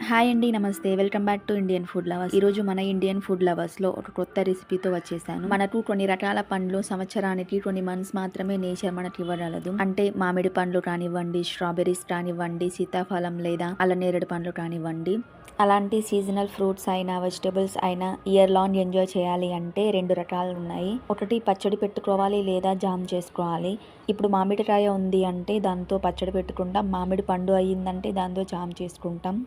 Hi అండి, నమస్తే. Welcome back to Indian food lovers. ఈరోజు మన ఇండియన్ ఫుడ్ లవర్స్లో ఒక కొత్త రెసిపీతో వచ్చేసాను. మనకు కొన్ని రకాల పండ్లు సంవత్సరానికి కొన్ని మంత్స్ మాత్రమే నేచర్ మనకి ఇవ్వగలదు. అంటే మామిడి పండ్లు కానివ్వండి, స్ట్రాబెర్రీస్ కానివ్వండి, సీతాఫలం లేదా అల్లనేరేడు పండ్లు కానివ్వండి. అలాంటి సీజనల్ ఫ్రూట్స్ అయినా వెజిటబుల్స్ అయినా ఇయర్ లాంగ్ ఎంజాయ్ చేయాలి అంటే రెండు రకాలు ఉన్నాయి. ఒకటి పచ్చడి పెట్టుకోవాలి లేదా జామ్ చేసుకోవాలి. ఇప్పుడు మామిడికాయ ఉంది అంటే దాంతో పచ్చడి పెట్టుకుంటాం, మామిడి పండు అయ్యిందంటే దాంతో జామ్ చేసుకుంటాం.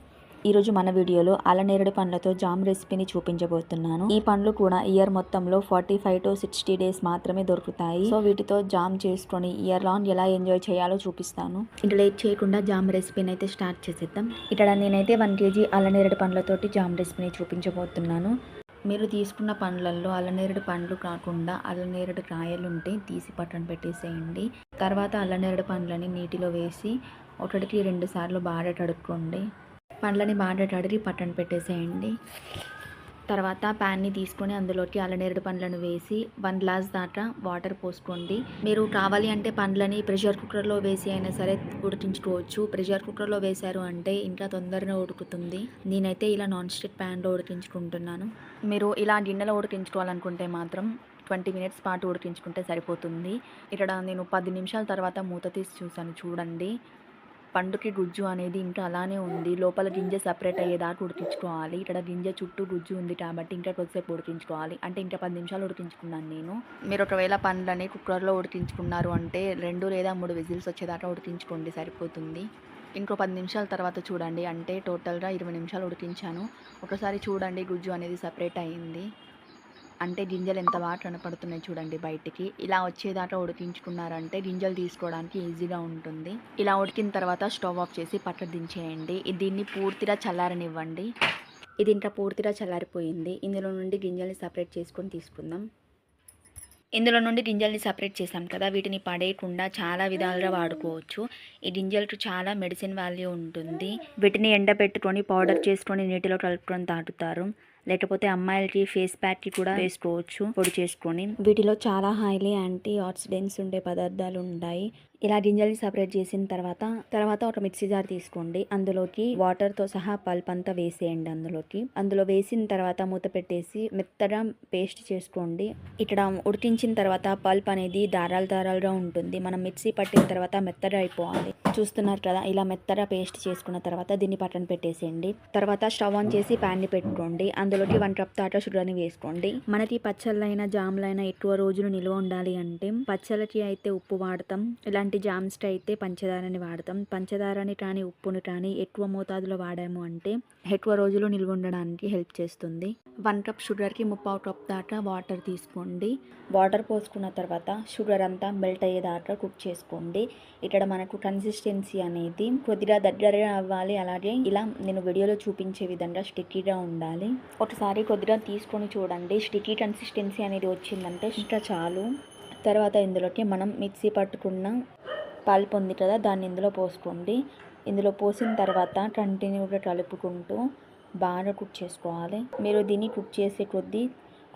ఈరోజు మన వీడియోలో అల్లనేరేడు పండ్లతో జామ్ రెసిపీని చూపించబోతున్నాను. ఈ పండ్లు కూడా ఇయర్ మొత్తంలో 45 to 60 డేస్ మాత్రమే దొరుకుతాయి. సో వీటితో జామ్ చేసుకొని ఇయర్ లాంగ్ ఎలా ఎంజాయ్ చేయాలో చూపిస్తాను. ఇంకా లేట్ చేయకుండా జామ్ రెసిపీని అయితే స్టార్ట్ చేసేద్దాం. ఇక్కడ నేనైతే 1 kg అల్లనేరేడు పండ్లతోటి జామ్ రెసిపీని చూపించబోతున్నాను. మీరు తీసుకున్న పండ్లల్లో అల్లనేరేడు పండ్లు కాకుండా అల్లనేరేడు కాయలు ఉంటే తీసి పక్కన పెట్టేసేయండి. తర్వాత అల్లనేరేడు పండ్లని నీటిలో వేసి 1-2 సార్లు బాగా కడుక్కోండి. పండ్లని బాగా కడిగి పక్కన పెట్టేసేయండి. తర్వాత ప్యాన్ని తీసుకొని అందులోకి అల్లనేరేడు పండ్లను వేసి 1 గ్లాస్ దాకా వాటర్ పోసుకోండి. మీరు కావాలి అంటే పండ్లని ప్రెషర్ కుక్కర్లో వేసి అయినా సరే ఉడికించుకోవచ్చు. ప్రెషర్ కుక్కర్లో వేశారు అంటే ఇంకా తొందరగా ఉడుకుతుంది. నేనైతే ఇలా నాన్ స్టిక్ ప్యాన్లో ఉడికించుకుంటున్నాను. మీరు ఇలా గిన్నెలో ఉడికించుకోవాలనుకుంటే మాత్రం 20 మినిట్స్ పాటు ఉడికించుకుంటే సరిపోతుంది. ఇక్కడ నేను 10 నిమిషాల తర్వాత మూత తీసి చూసాను, చూడండి. పండుకి గుజ్జు అనేది ఇంకా అలానే ఉంది. లోపల గింజ సపరేట్ అయ్యేదాకా ఉడికించుకోవాలి. ఇక్కడ గింజ చుట్టూ గుజ్జు ఉంది కాబట్టి ఇంకా కొద్దిసేపు ఉడికించుకోవాలి. అంటే ఇంకా 10 నిమిషాలు ఉడికించుకున్నాను నేను. మీరు ఒకవేళ పండ్లని కుక్కర్లో ఉడికించుకున్నారు అంటే 2 లేదా 3 విజిల్స్ వచ్చేదాకా ఉడికించుకోండి, సరిపోతుంది. ఇంకో 10 నిమిషాల తర్వాత చూడండి, అంటే టోటల్గా 20 నిమిషాలు ఉడికించాను. ఒకసారి చూడండి, గుజ్జు అనేది సపరేట్ అయ్యింది. అంటే గింజలు ఎంత బాగా కనపడుతున్నాయి చూడండి బయటికి. ఇలా వచ్చేదాకా ఉడికించుకున్నారంటే గింజలు తీసుకోవడానికి ఈజీగా ఉంటుంది. ఇలా ఉడికిన తర్వాత స్టవ్ ఆఫ్ చేసి పక్కకు దించేయండి. దీన్ని పూర్తిగా చల్లారనివ్వండి. ఇది ఇంకా పూర్తిగా చల్లారిపోయింది. ఇందులో నుండి గింజల్ని సపరేట్ చేసుకొని తీసుకుందాం. ఇందులో నుండి గింజల్ని సపరేట్ చేసాం కదా, వీటిని పడేయకుండా చాలా విధాలుగా వాడుకోవచ్చు. ఈ గింజలకు చాలా మెడిసిన్ వాల్యూ ఉంటుంది. వీటిని ఎండబెట్టుకొని పౌడర్ చేసుకొని నీటిలో కలుపుకొని తాగుతారు. లేకపోతే అమ్మాయిలకి ఫేస్ ప్యాక్కి కూడా వేసుకోవచ్చు పొడి చేసుకొని. వీటిలో చాలా హైలీ యాంటీ ఆక్సిడెంట్స్ ఉండే పదార్థాలు ఉంటాయి. ఇలా గింజల్ని సపరేట్ చేసిన తర్వాత ఒక మిక్సీ జార్ తీసుకోండి. అందులోకి వాటర్తో సహా పల్ప్ అంతా వేసేయండి. అందులో వేసిన తర్వాత మూత పెట్టేసి మెత్తగా పేస్ట్ చేసుకోండి. ఇక్కడ ఉడికించిన తర్వాత పల్ప్ అనేది దారాలుగా ఉంటుంది. మనం మిక్సీ పట్టిన తర్వాత మెత్తగా అయిపోవాలి. చూస్తున్నారు కదా, ఇలా మెత్తగా పేస్ట్ చేసుకున్న తర్వాత దీన్ని పక్కన పెట్టేసేయండి. తర్వాత స్టవ్ ఆన్ చేసి ప్యాన్ని పెట్టుకోండి. అందులోకి 1 కప్ దాకా షుగర్ని వేసుకోండి. మనకి పచ్చళ్ళైనా జామ్లైనా ఎక్కువ రోజులు నిల్వ ఉండాలి అంటే పచ్చళ్ళకి అయితే ఉప్పు వాడతాం, ఇలాంటి జామ్స్ అయితే పంచదారని వాడతాం. పంచదారని కానీ ఉప్పుని కానీ ఎక్కువ మోతాదులో వాడాము అంటే ఎక్కువ రోజులు నిల్వ ఉండడానికి హెల్ప్ చేస్తుంది. 1 కప్ షుగర్కి 3/4 కప్ దాకా వాటర్ తీసుకోండి. వాటర్ పోసుకున్న తర్వాత షుగర్ అంతా మెల్ట్ అయ్యేదాకా కుక్ చేసుకోండి. ఇక్కడ మనకు కన్సిస్టెన్సీ అనేది కొద్దిగా దగ్గరగా అవ్వాలి. అలాగే ఇలా నేను వీడియోలో చూపించే విధంగా స్టిక్కీగా ఉండాలి. ఒకసారి కొద్దిగా తీసుకొని చూడండి, స్టిక్కీ కన్సిస్టెన్సీ అనేది వచ్చిందంటే ఇంకా చాలు. తర్వాత ఇందులోకి మనం మిక్సీ పట్టుకున్న పల్ప్ ఉంది కదా, దాన్ని ఇందులో పోసుకోండి. ఇందులో పోసిన తర్వాత కంటిన్యూగా కలుపుకుంటూ బాగా కుక్ చేసుకోవాలి. మీరు దీన్ని కుక్ చేసే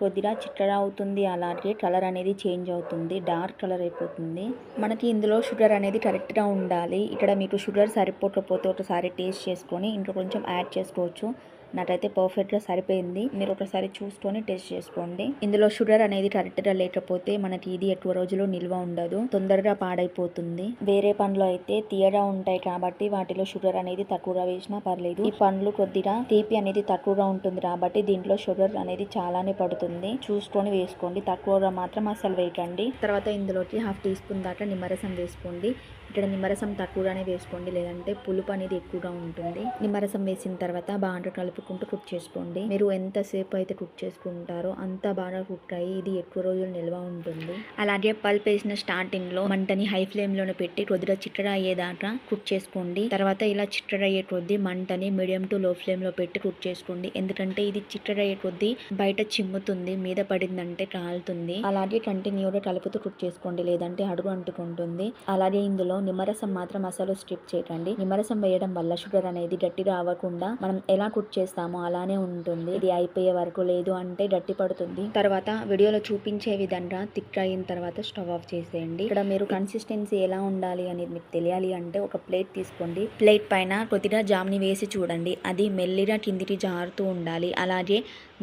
కొద్దిగా చిక్కగా అవుతుంది. అలాగే కలర్ అనేది చేంజ్ అవుతుంది, డార్క్ కలర్ అయిపోతుంది. మనకి ఇందులో షుగర్ అనేది కరెక్ట్గా ఉండాలి. ఇక్కడ మీకు షుగర్ సరిపోకపోతే ఒకసారి టేస్ట్ చేసుకొని ఇంకా కొంచెం యాడ్ చేసుకోవచ్చు. నాకైతే పర్ఫెక్ట్గా సరిపోయింది. మీరు ఒకసారి చూసుకొని టేస్ట్ చేసుకోండి. ఇందులో షుగర్ అనేది కరెక్ట్గా లేకపోతే మనకి ఇది ఎక్కువ రోజులు నిల్వ ఉండదు, తొందరగా పాడైపోతుంది. వేరే పండ్లు అయితే తీయగా ఉంటాయి కాబట్టి వాటిలో షుగర్ అనేది తక్కువగా వేసినా పర్లేదు. ఈ పండ్లు కొద్దిగా తీపి అనేది తక్కువగా ఉంటుంది కాబట్టి దీంట్లో షుగర్ అనేది చాలానే పడుతుంది. చూసుకొని వేసుకోండి, తక్కువగా మాత్రం అసలు వేయకండి. తర్వాత ఇందులోకి 1/2 టీ స్పూన్ దాకా నిమ్మరసం వేసుకోండి. ఇక్కడ నిమ్మరసం తక్కువగానే వేసుకోండి, లేదంటే పులుపు అనేది ఎక్కువగా ఉంటుంది. నిమ్మరసం వేసిన తర్వాత బాగా కలుపుకుంటూ కుక్ చేసుకోండి. మీరు ఎంతసేపు అయితే కుక్ చేసుకుంటారో అంత బాగా కుక్ అయ్యి ఇది ఎక్కువ రోజులు నిల్వ ఉంటుంది. అలాగే పల్ప్ వేసిన స్టార్టింగ్ లో మంటని హై ఫ్లేమ్ లోనే పెట్టి కొద్దిగా చిట్టగా అయ్యేదాకా కుక్ చేసుకోండి. తర్వాత ఇలా చిట్టగా అయ్యే కొద్దీ మంటని మీడియం టు లో ఫ్లేమ్ లో పెట్టి కుక్ చేసుకోండి. ఎందుకంటే ఇది చిట్టగా అయ్యే కొద్దీ బయట చిమ్ముతుంది, మీద పడిందంటే కాలుతుంది. అలాగే కంటిన్యూగా కలుపుతూ కుక్ చేసుకోండి, లేదంటే అడుగు అంటుకుంటుంది. అలాగే ఇందులో నిమ్మరసం మాత్రం అసలు స్ట్రిప్ చేయకండి. నిమ్మరసం వేయడం వల్ల షుగర్ అనేది గట్టి రావకుండా మనం ఎలా కుక్ చేస్తామో అలానే ఉంటుంది. ఇది అయిపోయే వరకు లేదు అంటే గట్టి పడుతుంది. తర్వాత వీడియోలో చూపించే విధంగా థిక్ అయిన తర్వాత స్టవ్ ఆఫ్ చేసేయండి. ఇక్కడ మీరు కన్సిస్టెన్సీ ఎలా ఉండాలి అనేది మీకు తెలియాలి అంటే ఒక ప్లేట్ తీసుకోండి. ప్లేట్ పైన కొద్దిగా జామ్ని వేసి చూడండి. అది మెల్లిగా కిందికి జారుతూ ఉండాలి. అలాగే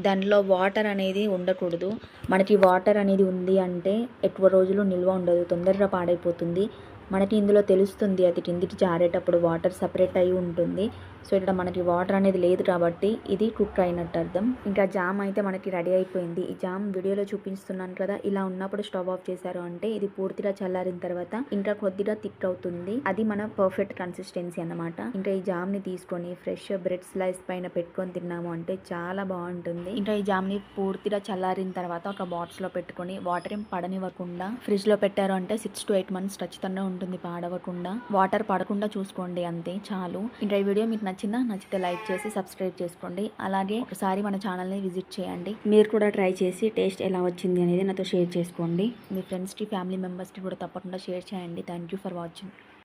దానిలో వాటర్ అనేది ఉండకూడదు. మనకి వాటర్ అనేది ఉంది అంటే ఎక్కువ రోజులు నిల్వ ఉండదు, తొందరగా పాడైపోతుంది. మనకి ఇందులో తెలుస్తుంది అది కిందికి జారేటప్పుడు వాటర్ సపరేట్ అయి ఉంటుంది. సో ఇక్కడ మనకి వాటర్ అనేది లేదు కాబట్టి ఇది కుక్ అయినట్టు అర్థం. ఇంకా జామ్ అయితే మనకి రెడీ అయిపోయింది. ఈ జామ్ వీడియోలో చూపిస్తున్నాను కదా, ఇలా ఉన్నప్పుడు స్టవ్ ఆఫ్ చేశారు అంటే ఇది పూర్తిగా చల్లారిన తర్వాత ఇంకా కొద్దిగా థిక్ అవుతుంది. అది మన పర్ఫెక్ట్ కన్సిస్టెన్సీ అన్నమాట. ఇంకా ఈ జామ్ ని తీసుకొని ఫ్రెష్ బ్రెడ్ స్లైస్ పైన పెట్టుకొని తిన్నాము అంటే చాలా బాగుంటుంది. ఇంకా ఈ జామ్ ని పూర్తిగా చల్లారిన తర్వాత ఒక బాక్స్ లో పెట్టుకొని వాటర్ ఏం పడనివ్వకుండా ఫ్రిడ్జ్ లో పెట్టారు అంటే 6 to 8 months ఖచ్చితంగా ఉంటుంది పాడవకుండా. వాటర్ పడకుండా చూసుకోండి, అంతే చాలు. ఇంకా ఈ వీడియో మీకు నచ్చితే లైక్ చేసి సబ్స్క్రైబ్ చేసుకోండి. అలాగే ఒకసారి మన ఛానల్ని విజిట్ చేయండి. మీరు కూడా ట్రై చేసి టేస్ట్ ఎలా వచ్చింది అనేది నాతో షేర్ చేసుకోండి. మీ ఫ్రెండ్స్కి ఫ్యామిలీ మెంబర్స్కి కూడా తప్పకుండా షేర్ చేయండి. Thank you for watching.